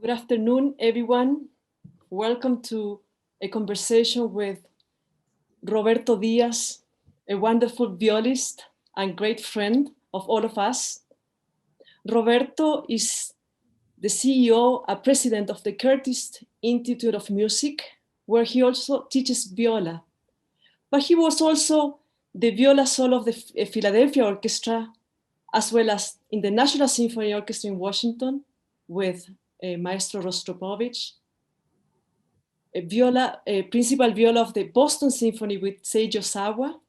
Good afternoon, everyone. Welcome to a conversation with Roberto Díaz, a wonderful violist and great friend of all of us. Roberto is the CEO and president of the Curtis Institute of Music, where he also teaches viola. But he was also the viola solo of the Philadelphia Orchestra, as well as in the National Symphony Orchestra in Washington with Maestro Rostropovich, a principal viola of the Boston Symphony with Seiji Ozawa.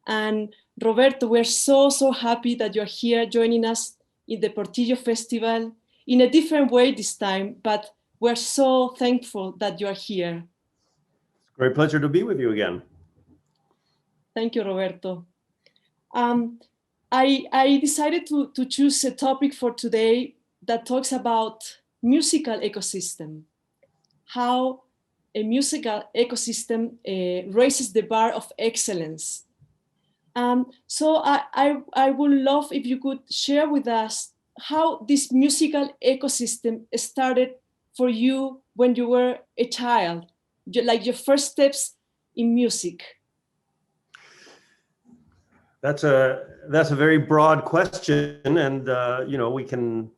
And Roberto, we're so happy that you're here joining us in the Portillo Festival in a different way this time, but we're so thankful that you're here. It's a great pleasure to be with you again. Thank you, Roberto. I decided to choose a topic for today that talks about musical ecosystem, how a musical ecosystem raises the bar of excellence. So I would love if you could share with us how this musical ecosystem started for you when you were a child, like your first steps in music. That's a very broad question, and we can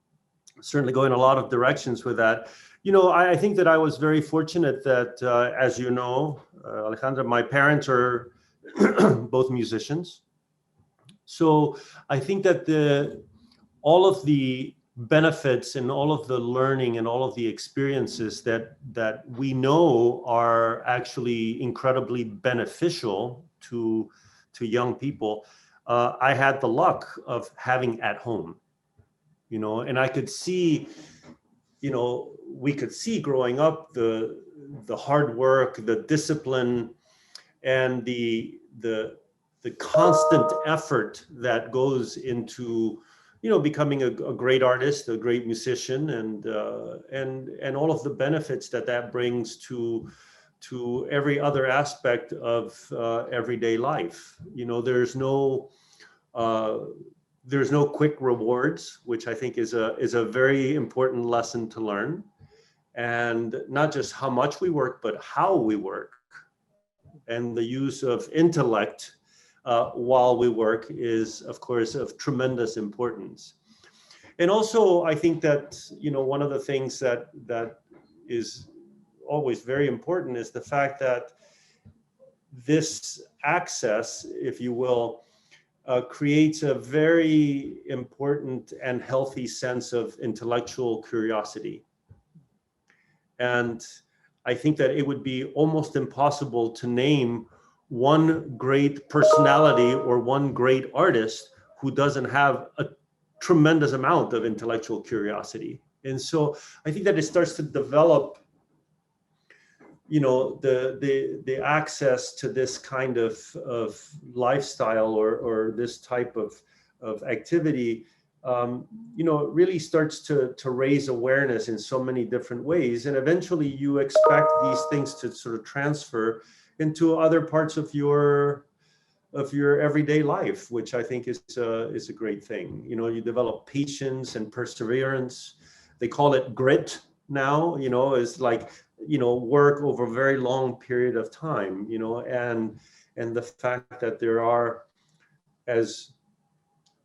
certainly go in a lot of directions with that. I think that I was very fortunate that, as you know, Alejandra, my parents are both musicians. So I think that all of the benefits and all of the learning and all of the experiences that we know are actually incredibly beneficial to young people, I had the luck of having at home, and I could see, we could see growing up the hard work, the discipline, and the constant effort that goes into, becoming a great artist, a great musician, and all of the benefits that brings to every other aspect of everyday life. There's no quick rewards, which I think is a very important lesson to learn. And not just how much we work, but how we work. And the use of intellect while we work is, of course, of tremendous importance. And also, I think that, one of the things that is always very important is the fact that this access, if you will, creates a very important and healthy sense of intellectual curiosity. And I think that it would be almost impossible to name one great personality or one great artist who doesn't have a tremendous amount of intellectual curiosity. And so I think that it starts to develop, the access to this kind of lifestyle or this type of activity, really starts to raise awareness in so many different ways. And eventually you expect these things to sort of transfer into other parts of your everyday life, which I think is a great thing. You develop patience and perseverance. They call it grit now, is like, work over a very long period of time, and the fact that there are, as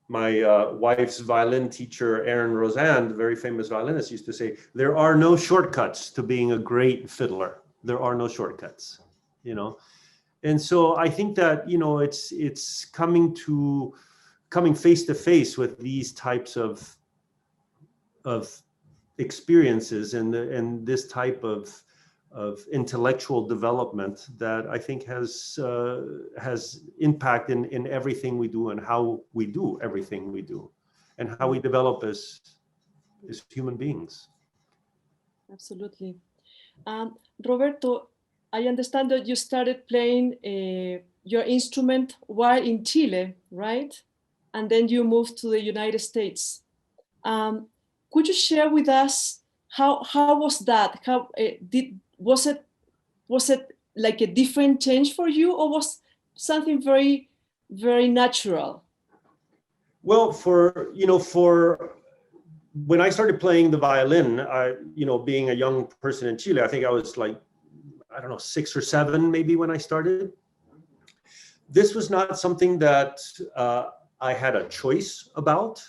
my wife's violin teacher, Aaron Rosan, the very famous violinist, used to say, there are no shortcuts to being a great fiddler. There are no shortcuts, And so I think that, it's coming face to face with these types of experiences and this type of intellectual development that I think has impact in everything we do and how we do everything we do and how we develop as human beings. Absolutely. Roberto, I understand that you started playing your instrument while in Chile, right? And then you moved to the United States. Could you share with us how was that? Was it like a different change for you, or was something very, very natural? Well, when I started playing the violin, being a young person in Chile, I think I was like, I don't know, 6 or 7 maybe when I started. This was not something that I had a choice about.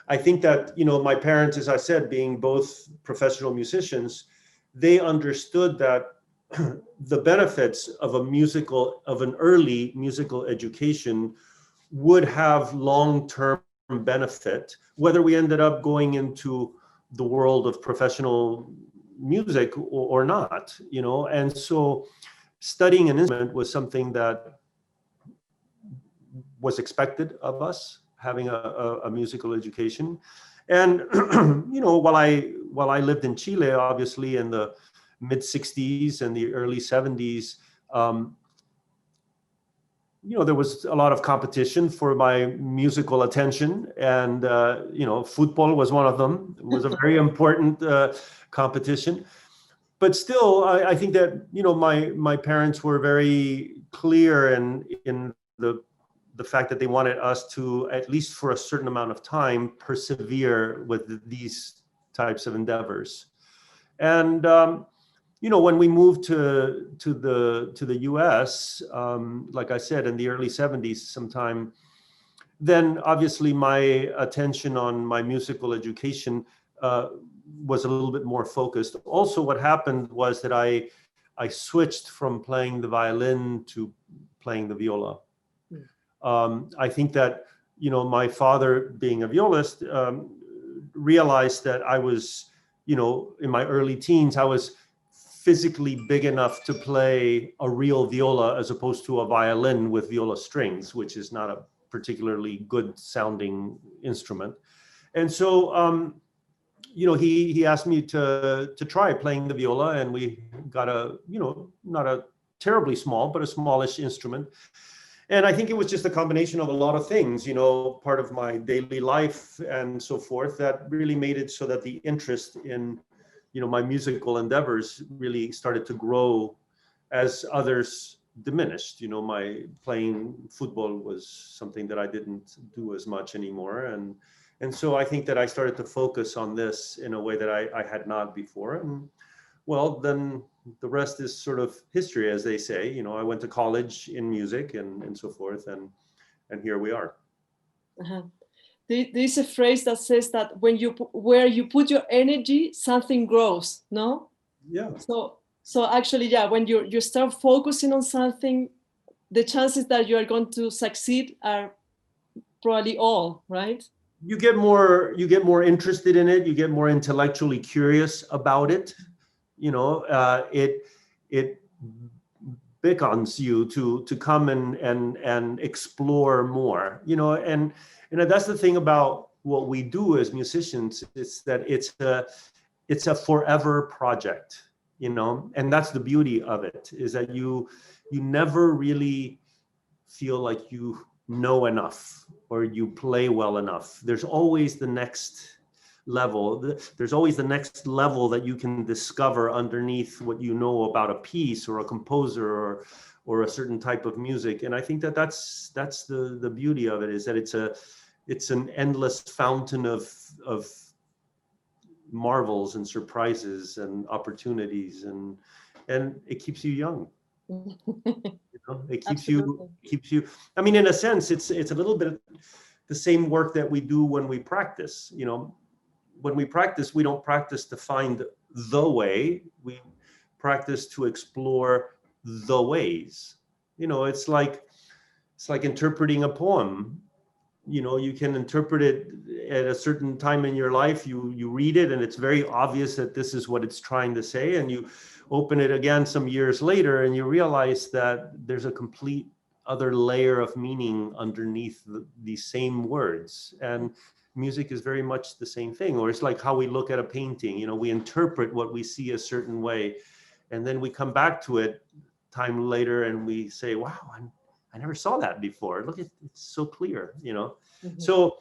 I think that, my parents, as I said, being both professional musicians, they understood that the benefits of an early musical education would have long-term benefit, whether we ended up going into the world of professional music or not, and so studying an instrument was something that was expected of us, having a musical education. And while I lived in Chile, obviously in the mid 60s and the early 70s, there was a lot of competition for my musical attention, and football was one of them. It was a very important competition. But still, I think that my parents were very clear in the fact that they wanted us to, at least for a certain amount of time, persevere with these types of endeavors. And when we moved to the U.S., like I said, in the early 70s sometime, then obviously my attention on my musical education was a little bit more focused. Also, what happened was that I switched from playing the violin to playing the viola. I think that, my father, being a violist, realized that I was, in my early teens, I was physically big enough to play a real viola as opposed to a violin with viola strings, which is not a particularly good sounding instrument. And so, he asked me to try playing the viola, and we got not a terribly small, but a smallish instrument. And I think it was just a combination of a lot of things, part of my daily life and so forth, that really made it so that the interest in, my musical endeavors really started to grow as others diminished. My playing football was something that I didn't do as much anymore. And so I think that I started to focus on this in a way that I had not before. And well, then the rest is sort of history, as they say. I went to college in music and so forth, and here we are. Uh-huh. There's a phrase that says that where you put your energy, something grows, no? Yeah. So actually, yeah, when you start focusing on something, the chances that you are going to succeed are probably all, right? You get more interested in it. You get more intellectually curious about it. It beckons you to come and explore more. And that's the thing about what we do as musicians, is that it's a forever project. And that's the beauty of it, is that you never really feel like you know enough or you play well enough. There's always the next level. There's always the next level that you can discover underneath what you know about a piece or a composer or a certain type of music. And I think that that's the beauty of it, is that it's an endless fountain of marvels and surprises and opportunities, and it keeps you young. It keeps you. I mean, in a sense, it's a little bit the same work that we do when we practice. When we practice, we don't practice to find the way. We practice to explore the ways. It's like interpreting a poem. You can interpret it at a certain time in your life. You read it, and it's very obvious that this is what it's trying to say, and you open it again some years later, and you realize that there's a complete other layer of meaning underneath these same words. And music is very much the same thing. Or it's like how we look at a painting. We interpret what we see a certain way, and then we come back to it time later and we say, wow, I never saw that before. Look, it's so clear. Mm-hmm. So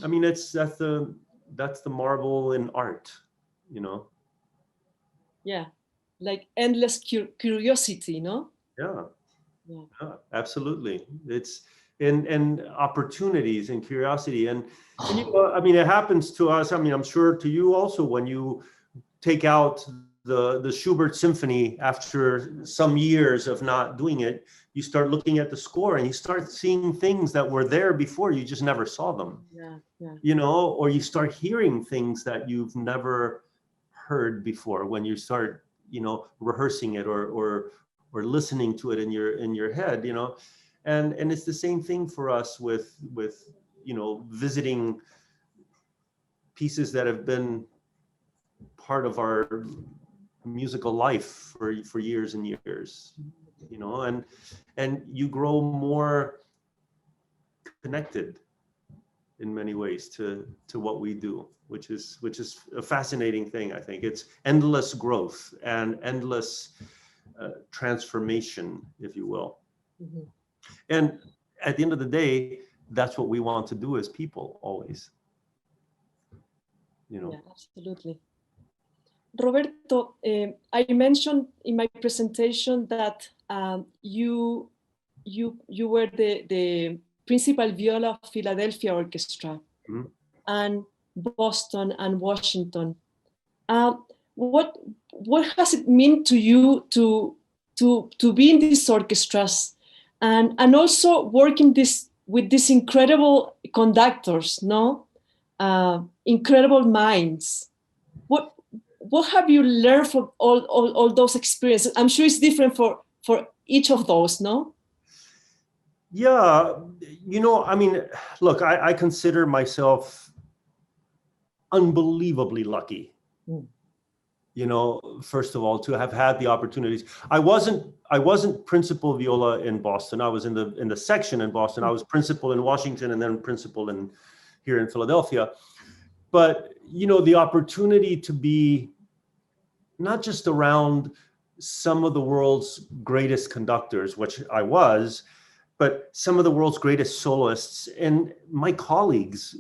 I mean, that's the marvel in art. Yeah, like endless curiosity, no? Yeah, absolutely. It's and opportunities and curiosity. And you know, I mean, it happens to us. I mean, I'm sure to you also, when you take out the Schubert symphony after some years of not doing it, you start looking at the score and you start seeing things that were there before, you just never saw them. Yeah, yeah. You know, or you start hearing things that you've never heard before when you start, you know, rehearsing it or listening to it in your head, you know. And it's the same thing for us with you know, visiting pieces that have been part of our musical life for years and years, you know, and you grow more connected in many ways to what we do, which is a fascinating thing. I think it's endless growth and endless transformation, if you will. Mm-hmm. And at the end of the day, that's what we want to do as people, always. You know. Yeah, absolutely. Roberto, I mentioned in my presentation that you were the principal viola of Philadelphia Orchestra, mm-hmm. and Boston and Washington. What has it mean to you to be in these orchestras and also working with these incredible conductors, no? Incredible minds. What have you learned from all those experiences? I'm sure it's different for each of those, no? Yeah, you know, I mean, look, I consider myself unbelievably lucky. Mm. You know, first of all, to have had the opportunities. I wasn't principal viola in Boston. I was in the section in Boston. I was principal in Washington and then principal here in Philadelphia. But, you know, the opportunity to be not just around some of the world's greatest conductors, which I was, but some of the world's greatest soloists and my colleagues.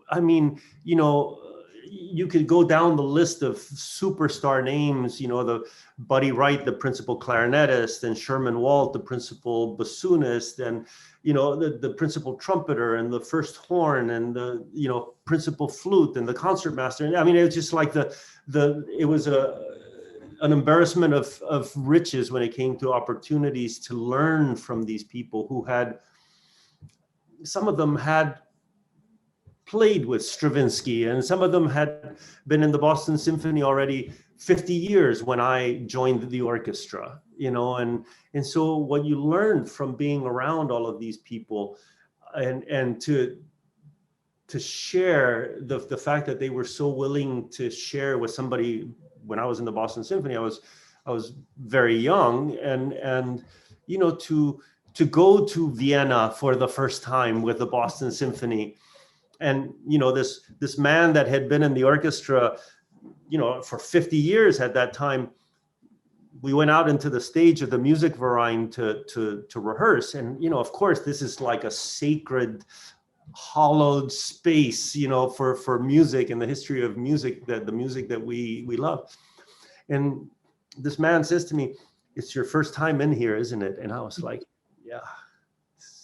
I mean, you know, you could go down the list of superstar names, you know, the Buddy Wright, the principal clarinetist, and Sherman Walt, the principal bassoonist, and, you know, the principal trumpeter and the first horn and the, you know, principal flute and the concertmaster. And I mean, it was just like it was an embarrassment of riches when it came to opportunities to learn from these people who had, some of them had played with Stravinsky, and some of them had been in the Boston Symphony already 50 years when I joined the orchestra, you know, and so what you learn from being around all of these people and to share the fact that they were so willing to share with somebody. When I was in the Boston Symphony, I was very young, and you know, to go to Vienna for the first time with the Boston Symphony. And, you know, this man that had been in the orchestra, you know, for 50 years at that time, we went out into the stage of the Musikverein to rehearse. And, you know, of course, this is like a sacred, hallowed space, you know, for music and the history of music, the music that we love. And this man says to me, "It's your first time in here, isn't it?" And I was like, "Yeah.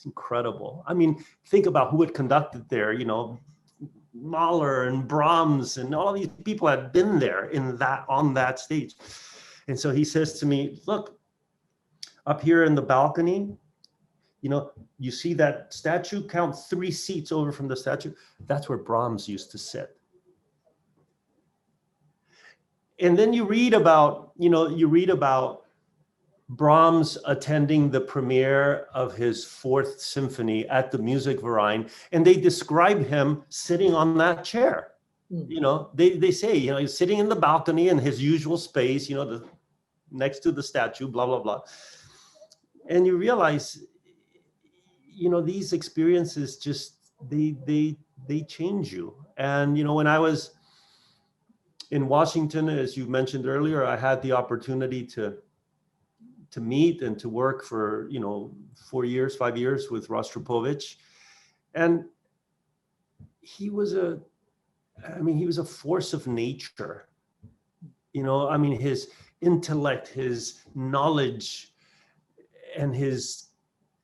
Incredible." I mean, think about who had conducted there, you know, Mahler and Brahms and all these people had been there on that stage. And so he says to me, "Look, up here in the balcony, you know, you see that statue? Count 3 seats over from the statue. That's where Brahms used to sit." And then you read about Brahms attending the premiere of his 4th symphony at the Musikverein, and they describe him sitting on that chair. You know, they say, you know, he's sitting in the balcony in his usual space, you know, next to the statue, blah, blah, blah. And you realize, you know, these experiences just, they change you. And, you know, when I was in Washington, as you mentioned earlier, I had the opportunity to meet and to work for, you know, 5 years with Rostropovich. And he was a force of nature. You know, I mean, his intellect, his knowledge, and his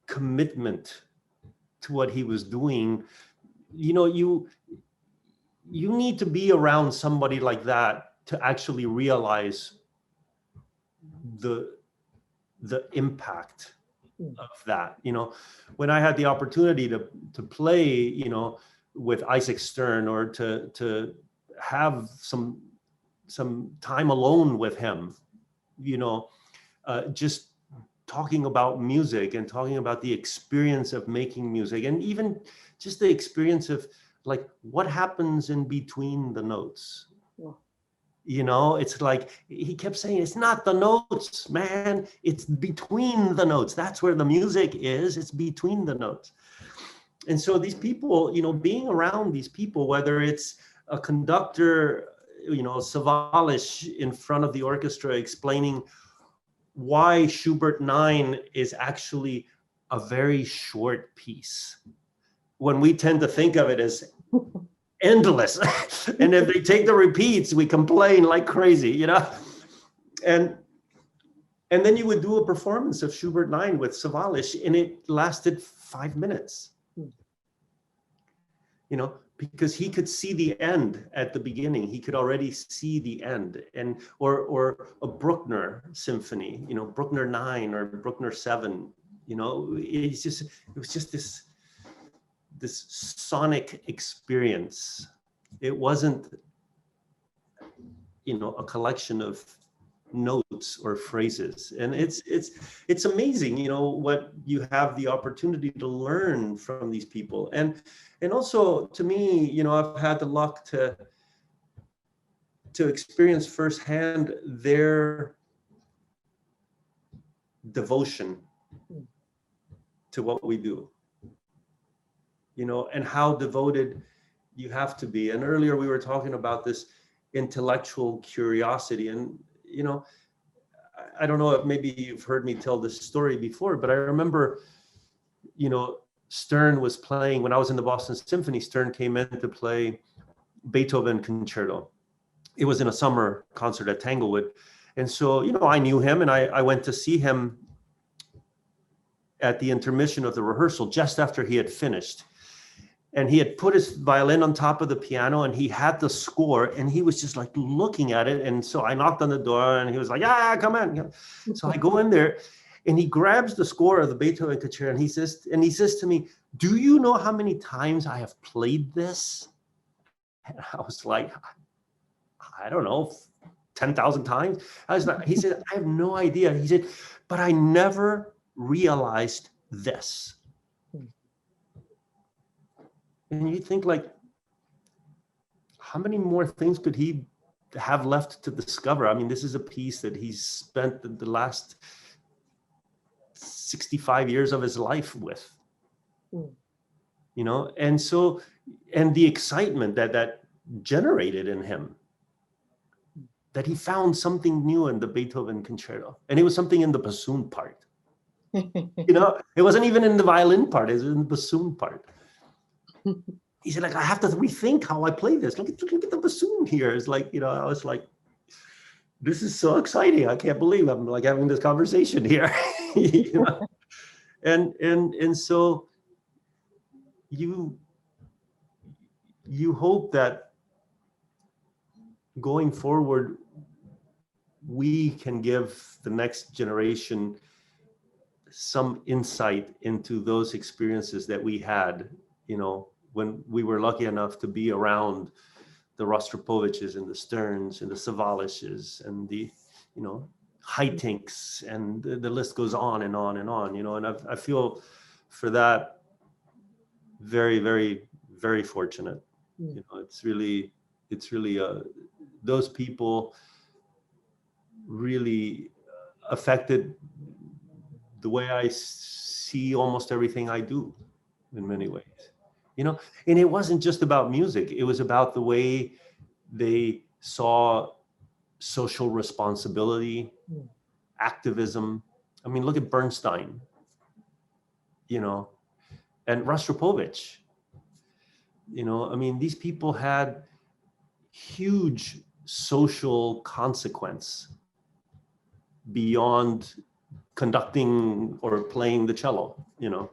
commitment to what he was doing. You know, you need to be around somebody like that to actually realize the impact of that. You know, when I had the opportunity to play, you know, with Isaac Stern, or to have some time alone with him, you know, just talking about music and talking about the experience of making music, and even just the experience of like what happens in between the notes. Yeah. You know, it's like he kept saying, it's not the notes, man, it's between the notes. That's where the music is. It's between the notes. And so these people, you know, being around these people, whether it's a conductor, you know, Savalas in front of the orchestra explaining why Schubert 9 is actually a very short piece, when we tend to think of it as endless. And if they take the repeats, we complain like crazy, you know. And then you would do a performance of Schubert 9 with Savalas, and it lasted 5 minutes. You know, because he could see the end at the beginning. He could already see the end. And or a Bruckner symphony, you know, Bruckner 9 or Bruckner 7, you know, it was just this sonic experience. It wasn't, you know, a collection of notes or phrases. And it's amazing, you know, what you have the opportunity to learn from these people. And also, to me, you know, I've had the luck to experience firsthand their devotion to what we do, you know, and how devoted you have to be. And earlier we were talking about this intellectual curiosity. And, you know, I don't know if maybe you've heard me tell this story before, but I remember, you know, Stern was playing, when I was in the Boston Symphony, Stern came in to play Beethoven Concerto. It was in a summer concert at Tanglewood. And so, you know, I knew him, and I went to see him at the intermission of the rehearsal just after he had finished. And he had put his violin on top of the piano, and he had the score, and he was just like looking at it. And so I knocked on the door, and he was like, "Yeah, come in." So I go in there, and he grabs the score of the Beethoven Concerto, and he says to me, "Do you know how many times I have played this?" And I was like, "I don't know, 10,000 times." He said, "I have no idea." He said, "But I never realized this." And you think, like, how many more things could he have left to discover? I mean, this is a piece that he's spent the last 65 years of his life with, you know? And so, and the excitement that generated in him, that he found something new in the Beethoven Concerto. And it was something in the bassoon part. You know, it wasn't even in the violin part, it was in the bassoon part. He said, like, I have to rethink how I play this. Look at the bassoon here. It's like, you know, I was like, this is so exciting. I can't believe I'm like having this conversation here. You know? And so you hope that going forward, we can give the next generation some insight into those experiences that we had, you know, when we were lucky enough to be around the Rostropoviches and the Sterns and the Savalishes and the, you know, Heitinks, and the list goes on and on and on, you know. And I feel for that very, very, very fortunate. You know, it's really those people really affected the way I see almost everything I do in many ways. You know, and it wasn't just about music. It was about the way they saw social responsibility, activism. I mean, look at Bernstein, you know, and Rostropovich. You know, I mean, these people had huge social consequence beyond conducting or playing the cello, you know.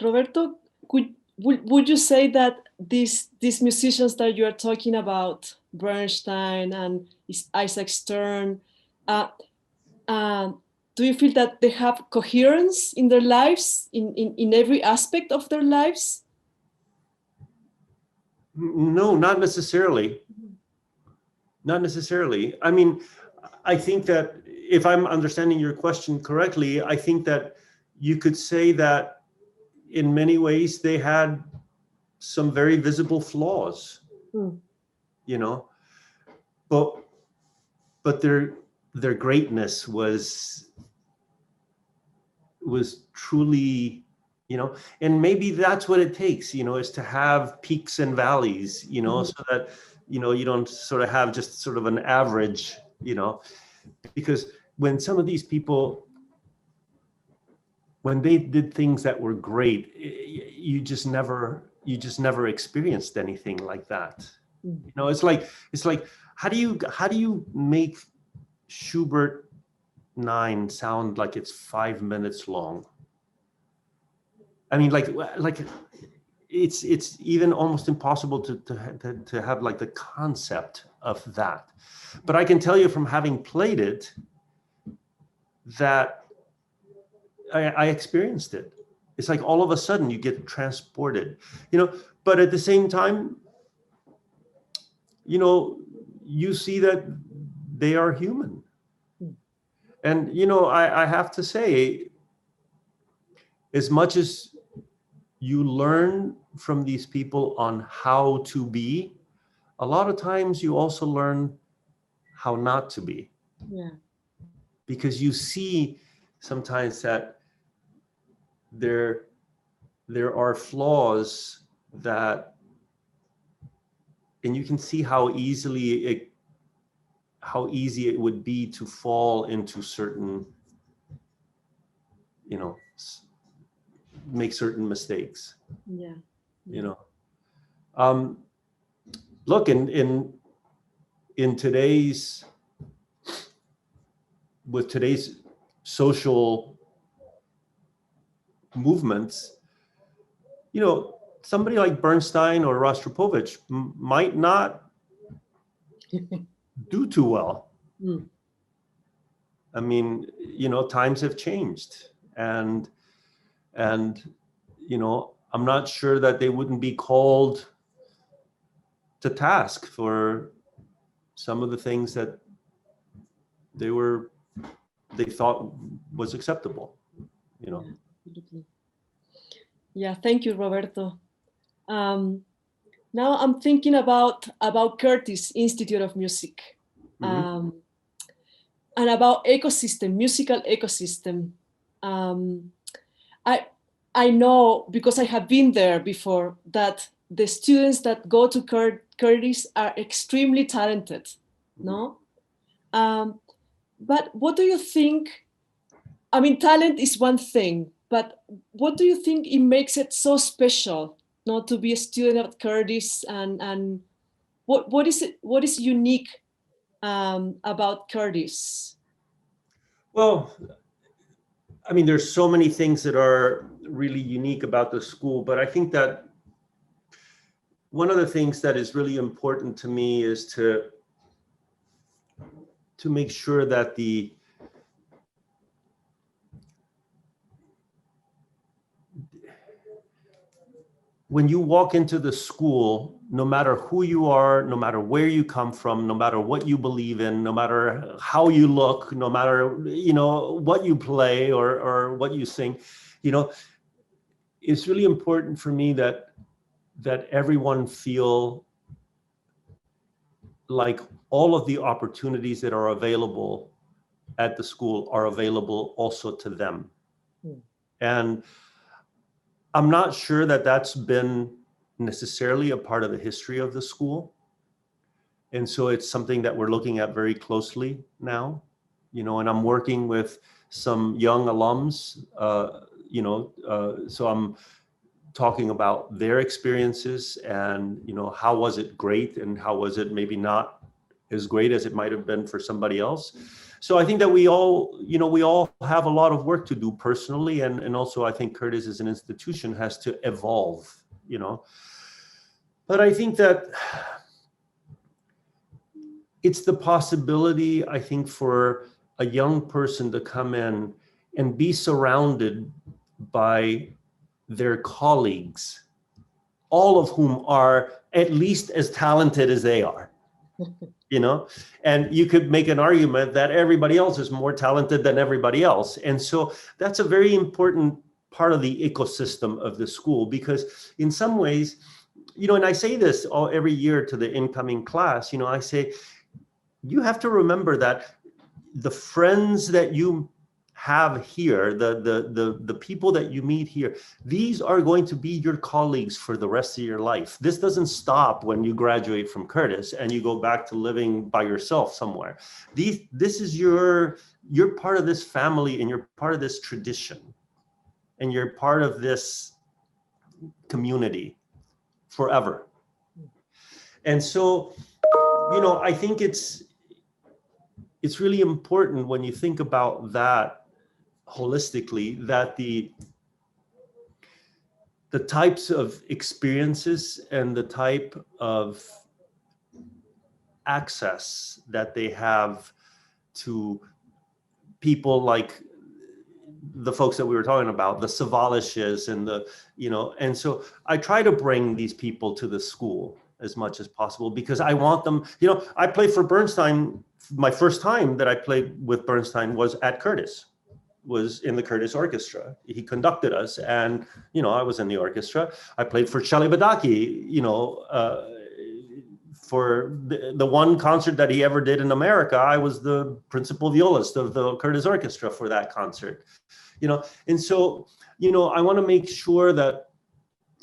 Roberto, would you say that these musicians that you are talking about, Bernstein and Isaac Stern, do you feel that they have coherence in their lives, in every aspect of their lives? No, not necessarily. Not necessarily. I mean, I think that if I'm understanding your question correctly, I think that you could say that in many ways they had some very visible flaws, you know, but their greatness was truly, you know, and maybe that's what it takes, you know, is to have peaks and valleys, you know, so that, you know, you don't sort of have just sort of an average, you know, because when some of these people, when they did things that were great, you just never experienced anything like that. You know, it's like how do you make Schubert 9 sound like it's 5 minutes long? I mean, like it's even almost impossible to have like the concept of that. But I can tell you from having played it that I experienced it. It's like all of a sudden you get transported, you know, but at the same time, you know, you see that they are human. And, you know, I have to say, as much as you learn from these people on how to be, a lot of times you also learn how not to be. Yeah. Because you see sometimes that there are flaws that, and you can see how easy it would be to fall into certain, you know, make certain mistakes. Yeah. You know, look, in today's, with today's social movements, you know, somebody like Bernstein or Rostropovich might not do too well. I mean, you know, times have changed, and you know, I'm not sure that they wouldn't be called to task for some of the things that they thought was acceptable, you know. Yeah, yeah, thank you, Roberto. Now I'm thinking about Curtis Institute of Music, and about ecosystem, musical ecosystem. I know, because I have been there before, that the students that go to Curtis are extremely talented, no? But what do you think? I mean, talent is one thing, but what do you think it makes it so special, not to be a student at Curtis, and what is unique about Curtis? Well, I mean, there's so many things that are really unique about the school, but I think that one of the things that is really important to me is to make sure that when you walk into the school, no matter who you are, no matter where you come from, no matter what you believe in, no matter how you look, no matter, you know, what you play or what you sing, you know, it's really important for me that everyone feel like all of the opportunities that are available at the school are available also to them. And I'm not sure that that's been necessarily a part of the history of the school. And so it's something that we're looking at very closely now, you know, and I'm working with some young alums, you know, so I'm talking about their experiences and, you know, how was it great and how was it maybe not as great as it might have been for somebody else. So I think that we all have a lot of work to do personally, and also I think Curtis as an institution has to evolve, But I think that it's the possibility, I think, for a young person to come in and be surrounded by their colleagues, all of whom are at least as talented as they are, and you could make an argument that everybody else is more talented than everybody else. And so that's a very important part of the ecosystem of the school, because in some ways, and I say this every year to the incoming class, I say, you have to remember that the friends that you have here, the people that you meet here, these are going to be your colleagues for the rest of your life. This doesn't stop when you graduate from Curtis and you go back to living by yourself somewhere. This is you're part of this family, and you're part of this tradition, and you're part of this community forever. And so, I think it's really important when you think about that holistically, that the types of experiences and the type of access that they have to people like the folks that we were talking about, the Savalishes and and so I try to bring these people to the school as much as possible, because I want them, I played for Bernstein. My first time that I played with Bernstein was at Curtis, was in the Curtis Orchestra. He conducted us, and, I was in the orchestra. I played for Charlie Badaki, for the one concert that he ever did in America. I was the principal violist of the Curtis Orchestra for that concert, and so, I want to make sure that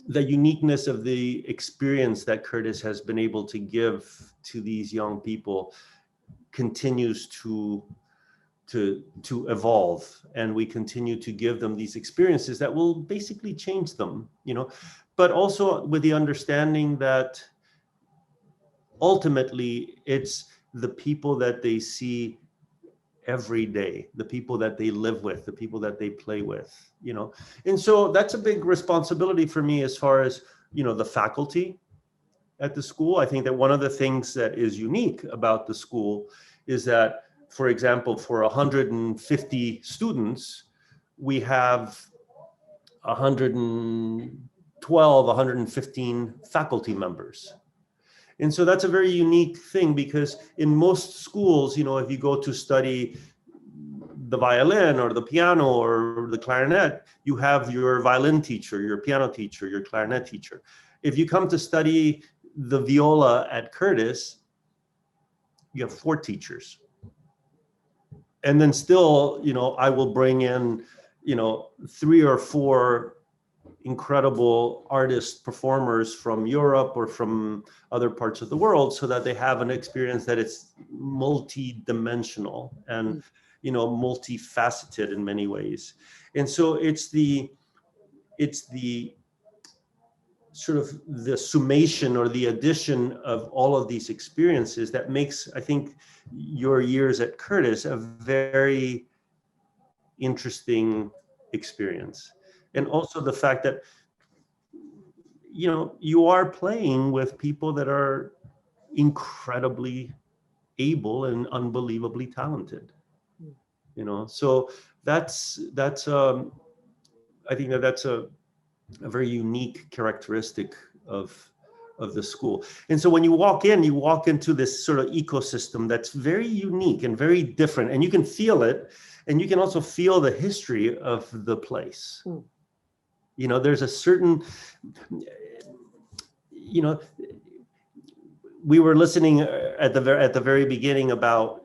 the uniqueness of the experience that Curtis has been able to give to these young people continues to evolve, and we continue to give them these experiences that will basically change them, but also with the understanding that ultimately it's the people that they see every day, the people that they live with, the people that they play with, and so that's a big responsibility for me as far as, the faculty at the school. I think that one of the things that is unique about the school is that, for example, for 150 students, we have 112, 115 faculty members. And so that's a very unique thing, because in most schools, if you go to study the violin or the piano or the clarinet, you have your violin teacher, your piano teacher, your clarinet teacher. If you come to study the viola at Curtis, you have 4 teachers. And then still, I will bring in, 3 or 4 incredible artist performers from Europe or from other parts of the world, so that they have an experience that is multi-dimensional and, multifaceted in many ways. And so it's the sort of the summation or the addition of all of these experiences that makes, I think, your years at Curtis a very interesting experience. And also the fact that, you are playing with people that are incredibly able and unbelievably talented, so that's I think that's a very unique characteristic of the school. And so when you walk into this sort of ecosystem that's very unique and very different, and you can feel it, and you can also feel the history of the place. There's a certain, we were listening at the very beginning about,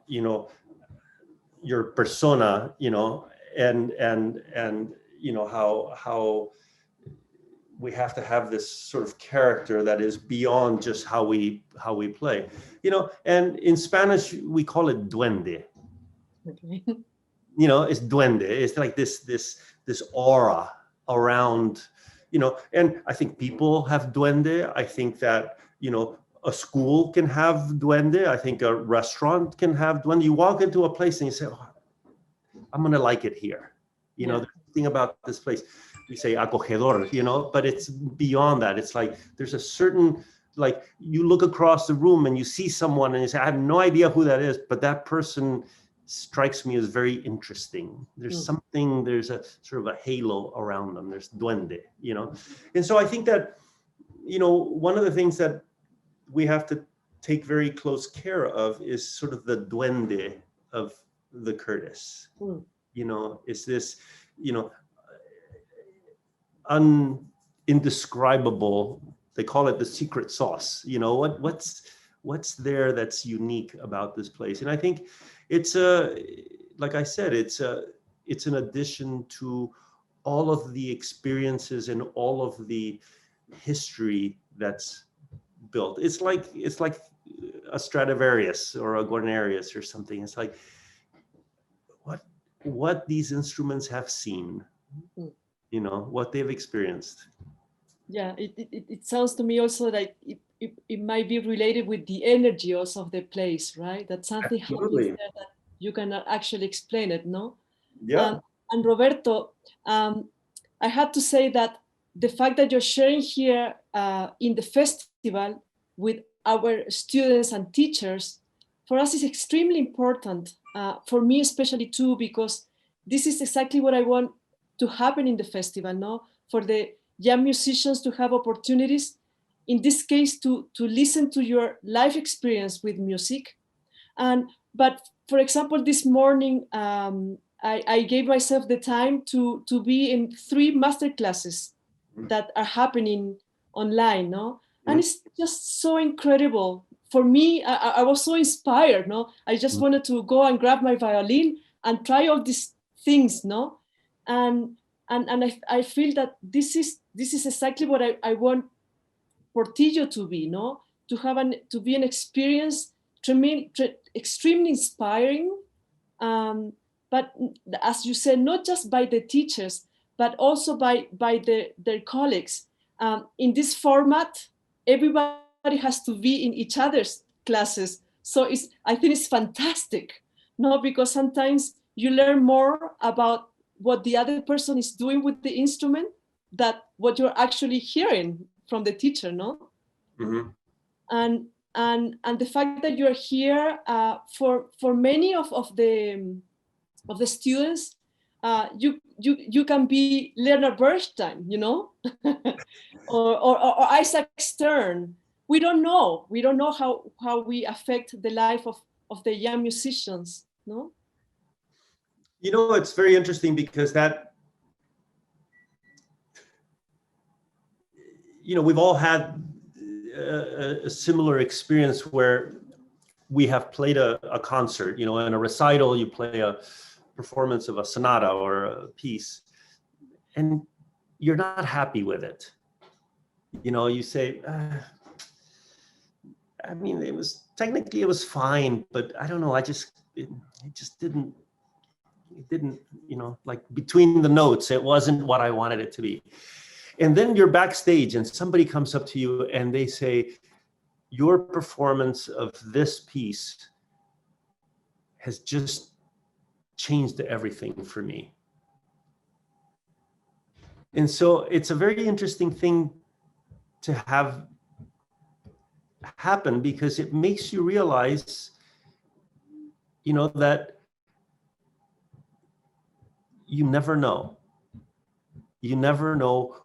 your persona, and how we have to have this sort of character that is beyond just how we play, and in Spanish we call it duende. Okay. It's duende. It's like this aura around, and I think people have duende. I think that, a school can have duende. I think a restaurant can have duende. You walk into a place and you say, oh, I'm going to like it here. You know, there's something about this place. We say acogedor, you know, but it's beyond that. It's like there's a certain, like you look across the room and you see someone and you say, I have no idea who that is, but that person strikes me as very interesting. There's something, there's a sort of a halo around them. There's duende, you know. And so I think that, you know, one of the things that we have to take very close care of is sort of the duende of the Curtis. You know, is this, you know, indescribable, they call it the secret sauce, you know, what's there that's unique about this place. And I think it's like I said, it's an addition to all of the experiences and all of the history that's built. It's like a Stradivarius or a Guarnerius or something. It's like what these instruments have seen, you know, what they've experienced. Yeah, it sounds to me also like it might be related with the energy also of the place, right? That something happens there that you cannot actually explain it, no? Yeah. And Roberto, I had to say that the fact that you're sharing here in the festival with our students and teachers, for us is extremely important. For me especially too, because this is exactly what I want to happen in the festival, no? For the young musicians to have opportunities, in this case, to listen to your life experience with music. But for example, this morning, I gave myself the time to be in 3 master classes that are happening online, no? And it's just so incredible. For me, I was so inspired, no? I just wanted to go and grab my violin and try all these things, no? And I feel that this is exactly what I want Portillo to be, no? To be an experience extremely inspiring, but as you said, not just by the teachers, but also by their colleagues. In this format, everybody has to be in each other's classes. So I think it's fantastic, no? Because sometimes you learn more about what the other person is doing with the instrument than what you're actually hearing from the teacher, no? And the fact that you're here for many of the students, you can be Leonard Bernstein, you know, or Isaac Stern. We don't know how we affect the life of the young musicians, no? You know, it's very interesting because that, you know, we've all had a similar experience where we have played a concert, you know, in a recital, you play a performance of a sonata or a piece, and you're not happy with it. You know, you say, I mean, it was fine, but I don't know, it just didn't, you know, like between the notes, it wasn't what I wanted it to be. And then you're backstage and somebody comes up to you and they say, your performance of this piece has just changed everything for me. And so it's a very interesting thing to have happen because it makes you realize, you know, that you never know. You never know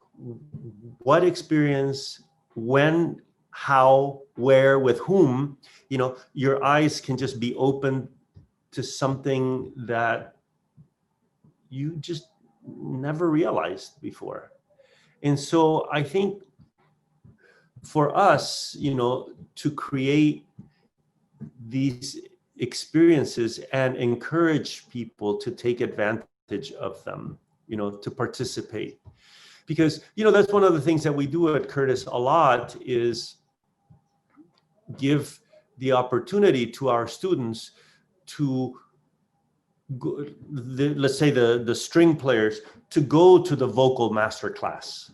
what experience, when, how, where, with whom, you know, your eyes can just be open to something that you just never realized before. And so I think for us, you know, to create these experiences and encourage people to take advantage of them, you know, to participate. Because, you know, that's one of the things that we do at Curtis a lot is give the opportunity to our students to go, let's say the string players, to go to the vocal master class.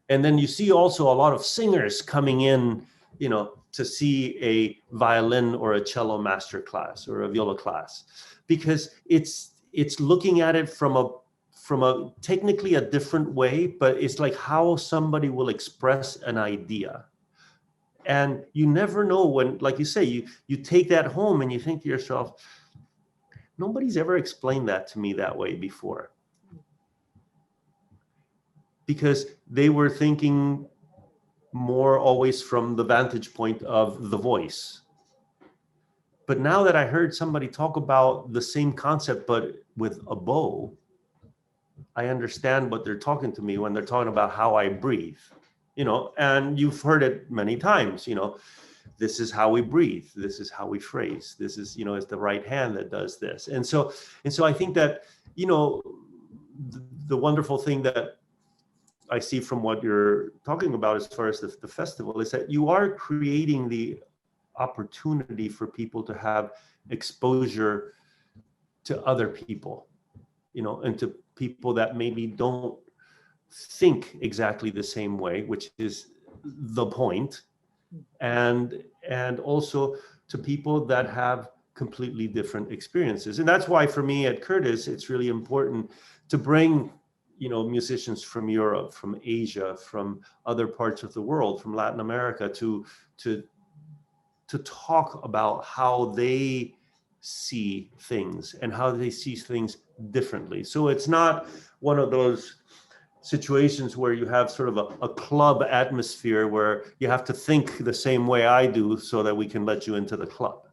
And then you see also a lot of singers coming in, you know, to see a violin or a cello master class or a viola class, because it's looking at it from a technically a different way, but it's like how somebody will express an idea. And you never know when, like you say, you take that home and you think to yourself, nobody's ever explained that to me that way before. Because they were thinking more always from the vantage point of the voice. But now that I heard somebody talk about the same concept, but with a bow, I understand what they're talking to me when they're talking about how I breathe, and you've heard it many times, this is how we breathe. This is how we phrase. This is, it's the right hand that does this. And so I think that, the wonderful thing that I see from what you're talking about as far as the festival is that you are creating the opportunity for people to have exposure to other people, and to people that maybe don't think exactly the same way, which is the point, and also to people that have completely different experiences. And that's why for me at Curtis, it's really important to bring musicians from Europe, from Asia, from other parts of the world, from Latin America, to talk about how they see things and how they see things differently. So it's not one of those situations where you have sort of a club atmosphere where you have to think the same way I do so that we can let you into the club.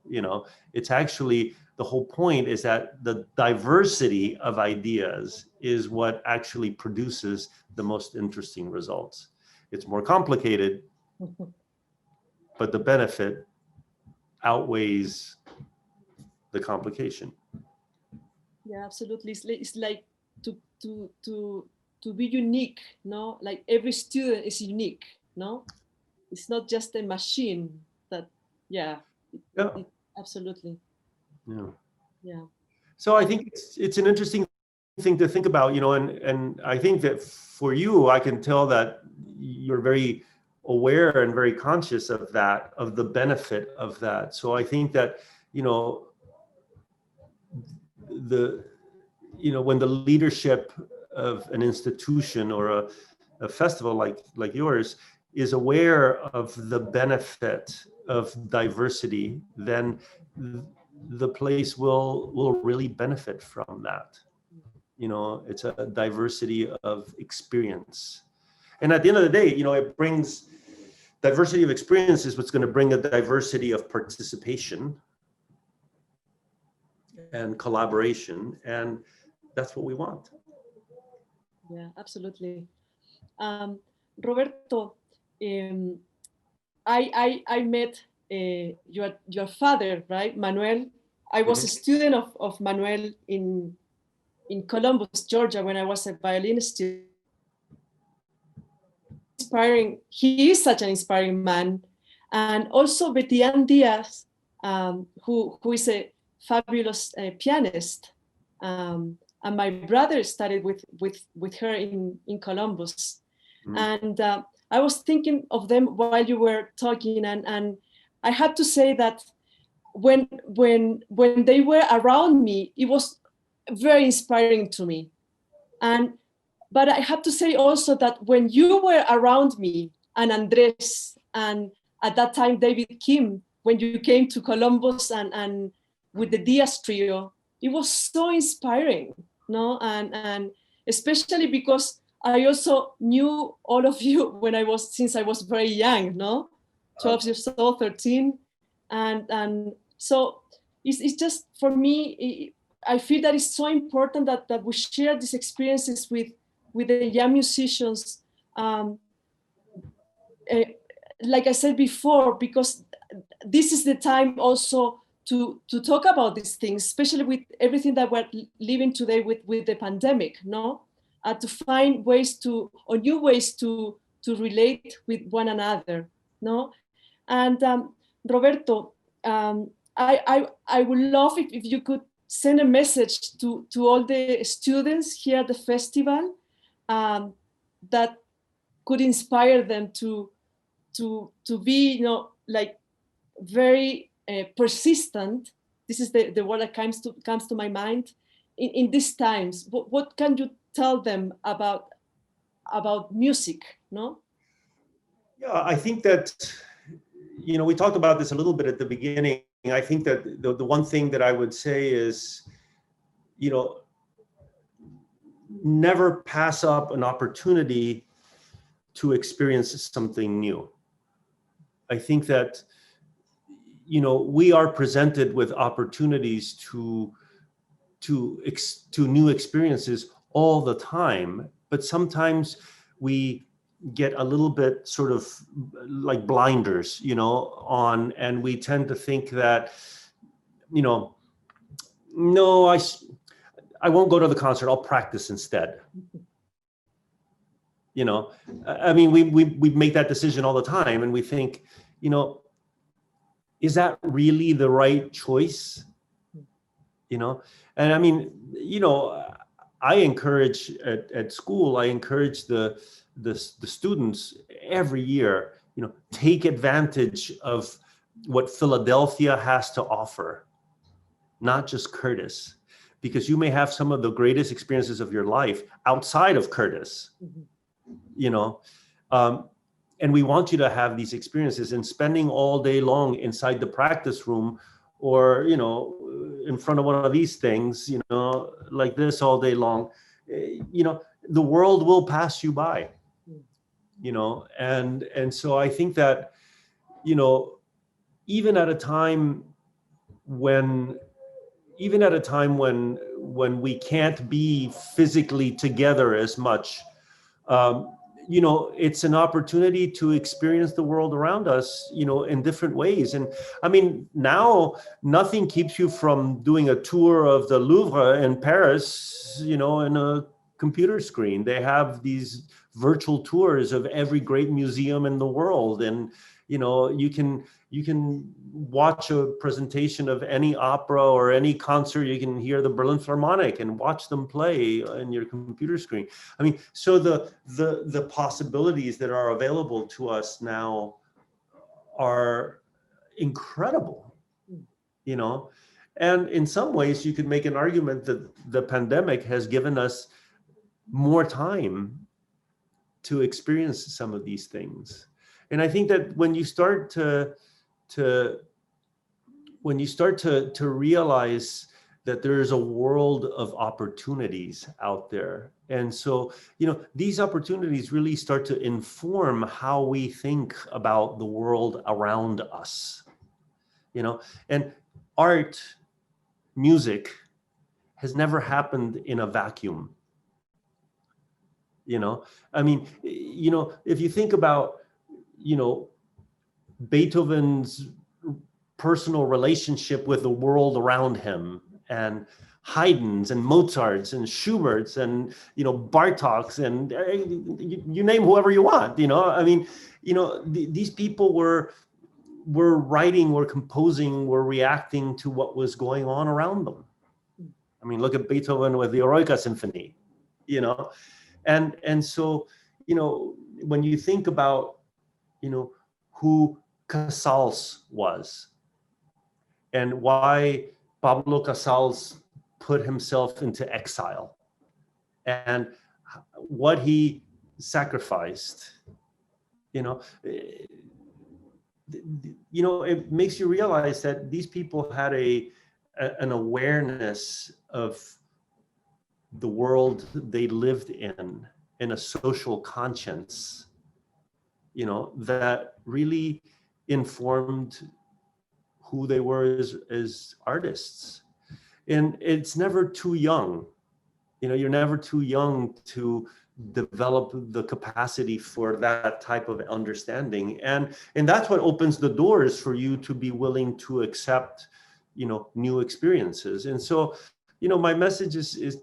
It's actually, the whole point is that the diversity of ideas is what actually produces the most interesting results. It's more complicated, but the benefit outweighs the complication. Yeah, absolutely. It's like to be unique, no? Like every student is unique, no? It's not just a machine that, absolutely. Yeah. So I think it's an interesting thing to think about, and I think that for you, I can tell that you're very aware and very conscious of that, of the benefit of that. So I think that, when the leadership of an institution or a festival like yours is aware of the benefit of diversity, then the place will really benefit from that. It's a diversity of experience. And at the end of the day, it brings diversity of experience is what's going to bring a diversity of participation and collaboration. And that's what we want. Yeah, absolutely. Roberto, I met your father, right, Manuel. I was a student of Manuel in Columbus, Georgia, when I was a violinist student. Inspiring. He is such an inspiring man, and also Betian Diaz, who is a fabulous pianist. And my brother studied with her in Columbus. And I was thinking of them while you were talking, and I had to say that when they were around me, it was very inspiring to me. But I have to say also that when you were around me, and Andres, and at that time David Kim, when you came to Columbus and with the Diaz trio, it was so inspiring, no? And especially because I also knew all of you since I was very young, no? 12 years old, 13. And so it's just, for me, I feel that it's so important that we share these experiences with the young musicians, like I said before, because this is the time also to talk about these things, especially with everything that we're living today with the pandemic, no? To find new ways to relate with one another, no? And Roberto, I would love if you could send a message to all the students here at the festival, that could inspire them to be, like very persistent. This is the word that comes to my mind in these times. What can you tell them about music? No. Yeah, I think that, we talked about this a little bit at the beginning. I think that the one thing that I would say is, never pass up an opportunity to experience something new. I think that, we are presented with opportunities to new experiences all the time, but sometimes we get a little bit sort of like blinders, on, and we tend to think that, no, I won't go to the concert, I'll practice instead. I mean, we make that decision all the time, and we think, is that really the right choice? And I mean, I encourage at school, I encourage the students every year, take advantage of what Philadelphia has to offer, not just Curtis, because you may have some of the greatest experiences of your life outside of Curtis. And we want you to have these experiences, and spending all day long inside the practice room, or, in front of one of these things, like this all day long, the world will pass you by, and so I think that, even at a time when we can't be physically together as much, it's an opportunity to experience the world around us, in different ways. And I mean, now nothing keeps you from doing a tour of the Louvre in Paris, in a computer screen. They have these virtual tours of every great museum in the world. And, you can watch a presentation of any opera or any concert. You can hear the Berlin Philharmonic and watch them play in your computer screen. I mean, so the possibilities that are available to us now are incredible, and in some ways you could make an argument that the pandemic has given us more time to experience some of these things. And I think that when you start to realize that there is a world of opportunities out there, and so these opportunities really start to inform how we think about the world around us, and art, music has never happened in a vacuum. I mean, if you think about Beethoven's personal relationship with the world around him, and Haydn's and Mozart's and Schubert's and Bartok's and you name whoever you want. I mean, these people were writing, were composing, were reacting to what was going on around them. I mean, look at Beethoven with the Eroica Symphony, and so when you think about who Casals was, and why Pablo Casals put himself into exile, and what he sacrificed, it makes you realize that these people had an awareness of the world they lived in a social conscience, that really informed who they were as artists. And it's never too young. You're never too young to develop the capacity for that type of understanding. And that's what opens the doors for you to be willing to accept, new experiences. And so, my message is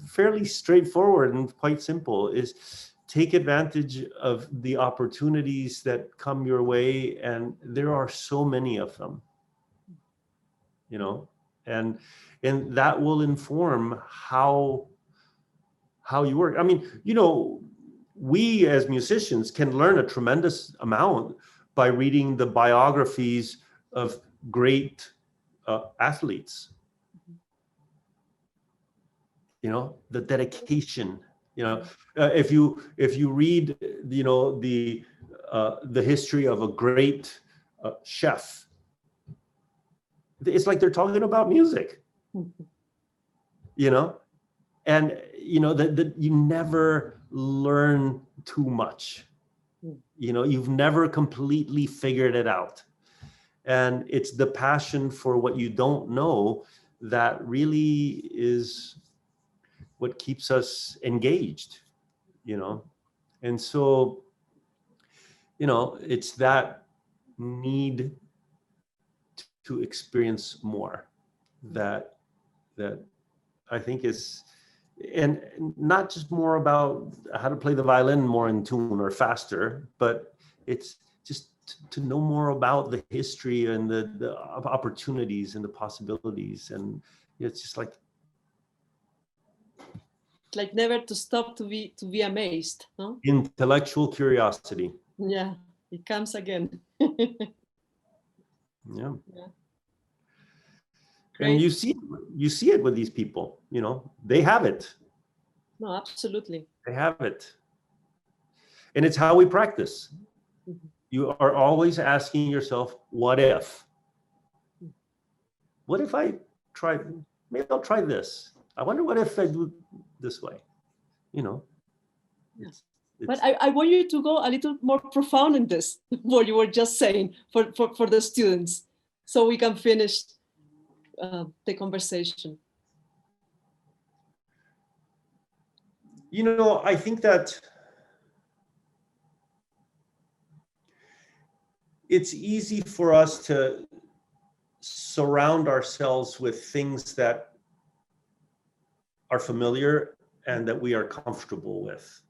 fairly straightforward and quite simple, is take advantage of the opportunities that come your way, and there are so many of them, and that will inform how you work. I mean, we as musicians can learn a tremendous amount by reading the biographies of great athletes. You know, the dedication. You know, if you read, you know, the history of a great chef, it's like they're talking about music. You know, and you know that you never learn too much. You know, you've never completely figured it out, and it's the passion for what you don't know that really is what keeps us engaged, you know. And so, you know, it's that need to experience more that I think is, and not just more about how to play the violin more in tune or faster, but it's just to know more about the history and the opportunities and the possibilities. And it's just like never to stop to be amazed, no? Intellectual curiosity. Yeah, it comes again. Yeah. Great. And you see it with these people, you know, they have it. No, absolutely. They have it. And it's how we practice. Mm-hmm. You are always asking yourself, what if? What if I try, maybe I'll try this. I wonder what if I do this way, you know? It's, but I want you to go a little more profound in this, what you were just saying for the students, so we can finish the conversation. You know, I think that it's easy for us to surround ourselves with things that are familiar and that we are comfortable with.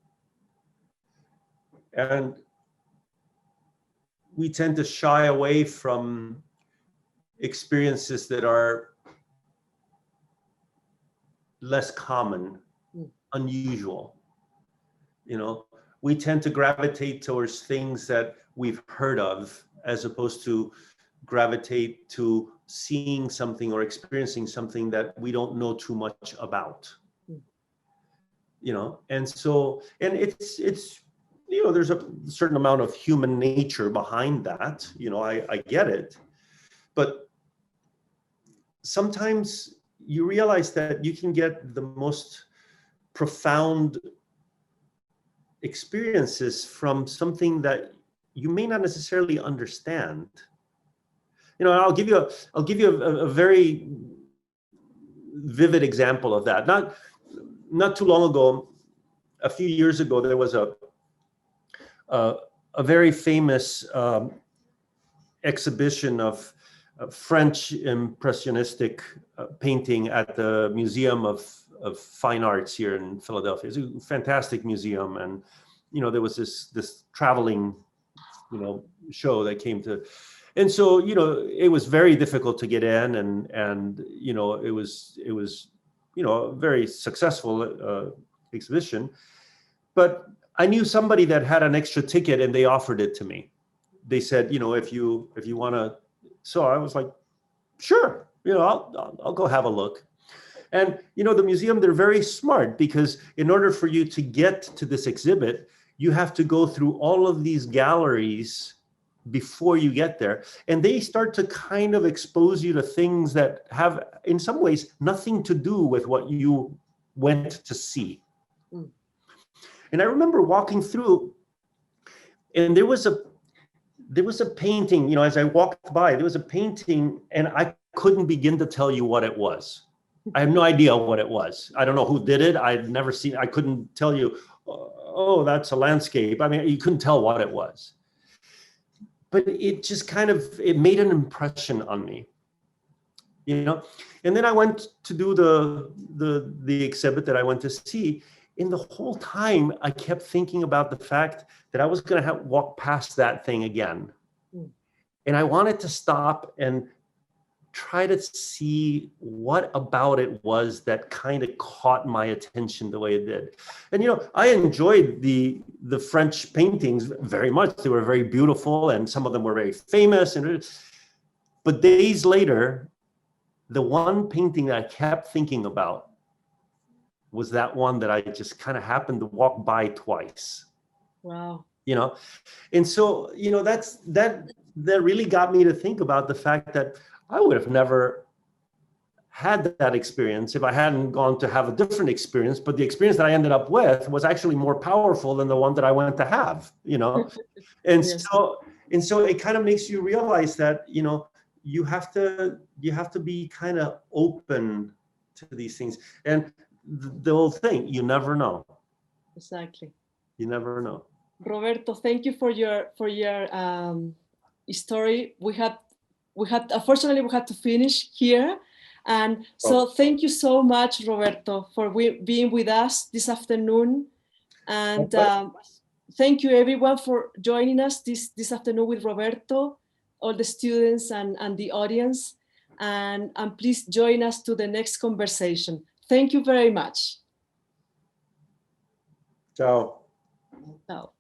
And we tend to shy away from experiences that are less common, unusual. You know, we tend to gravitate towards things that we've heard of, as opposed to gravitate to seeing something or experiencing something that we don't know too much about. You know, and so, and it's you know, there's a certain amount of human nature behind that. You know, I get it, but sometimes you realize that you can get the most profound experiences from something that you may not necessarily understand. You know, I'll give you a very vivid example of that. Not too long ago, a few years ago, there was a very famous exhibition of French impressionistic painting at the Museum of Fine Arts here in Philadelphia. It's a fantastic museum, and you know, there was this traveling, you know, show that came to, and so, you know, it was very difficult to get in, and you know, it was you know, a very successful exhibition. But I knew somebody that had an extra ticket, and they offered it to me. They said, you know, if you want to. So I was like, sure, you know, I'll go have a look. And you know, the museum, they're very smart, because in order for you to get to this exhibit, you have to go through all of these galleries before you get there. And they start to kind of expose you to things that have, in some ways, nothing to do with what you went to see. And I remember walking through, and there was a painting, you know, as I walked by, there was a painting, and I couldn't begin to tell you what it was. I have no idea what it was. I don't know who did it. I'd never seen, I couldn't tell you, oh, that's a landscape. I mean, you couldn't tell what it was. But it just kind of, it made an impression on me, you know? And then I went to do the exhibit that I went to see. And the whole time I kept thinking about the fact that I was going to walk past that thing again. And I wanted to stop and try to see what about it was that kind of caught my attention the way it did. And, you know, I enjoyed the French paintings very much. They were very beautiful and some of them were very famous. But days later, the one painting that I kept thinking about was that one that I just kind of happened to walk by twice. Wow. You know, and so, you know, that really got me to think about the fact that I would have never had that experience if I hadn't gone to have a different experience. But the experience that I ended up with was actually more powerful than the one that I went to have, you know. And Yes. so it kind of makes you realize that, you know, you have to be kind of open to these things. And the whole thing, you never know. Exactly. You never know. Roberto, thank you for your story. We had unfortunately we had to finish here, and so thank you so much, Roberto, for being with us this afternoon, and thank you everyone for joining us this afternoon with Roberto, all the students and the audience, and please join us to the next conversation. Thank you very much. Ciao. Ciao.